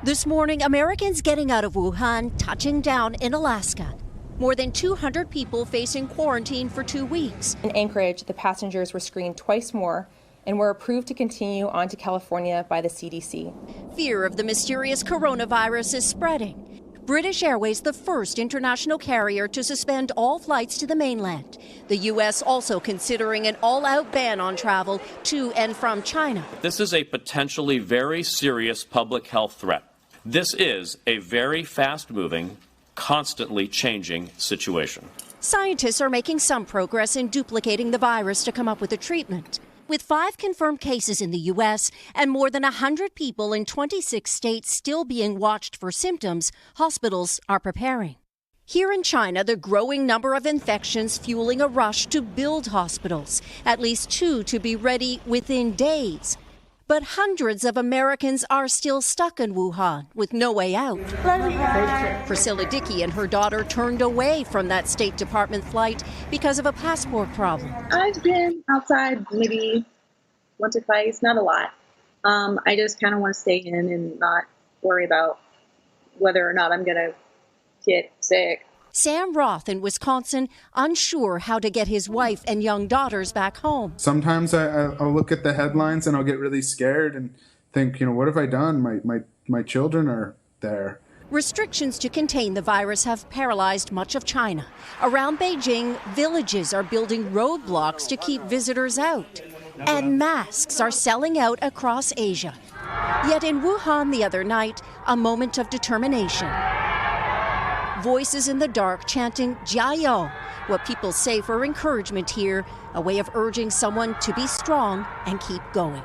This morning, Americans getting out of Wuhan, touching down in Alaska. More than 200 people facing quarantine for 2 weeks. In Anchorage, the passengers were screened twice more and were approved to continue on to California by the CDC. Fear of the mysterious coronavirus is spreading. British Airways, the first international carrier to suspend all flights to the mainland. The U.S. also considering an all-out ban on travel to and from China. This is a potentially very serious public health threat. This is a very fast-moving, constantly changing situation. Scientists are making some progress in duplicating the virus to come up with a treatment. With 5 confirmed cases in the U.S. and more than 100 people in 26 states still being watched for symptoms, hospitals are preparing. Here in China, the growing number of infections fueling a rush to build hospitals, at least 2 to be ready within days. But hundreds of Americans are still stuck in Wuhan with no way out. Priscilla Dickey and her daughter turned away from that State Department flight because of a passport problem. I've been outside maybe once or twice, not a lot. I just kind of want to stay in and not worry about whether or not I'm going to get sick. Sam Roth in Wisconsin, unsure how to get his wife and young daughters back home. Sometimes I'll look at the headlines and I'll get really scared and think, what have I done? My children are there. Restrictions to contain the virus have paralyzed much of China. Around Beijing, villages are building roadblocks to keep visitors out. And masks are selling out across Asia. Yet in Wuhan the other night, a moment of determination. Voices in the dark chanting "Jiayou," what people say for encouragement here, a way of urging someone to be strong and keep going.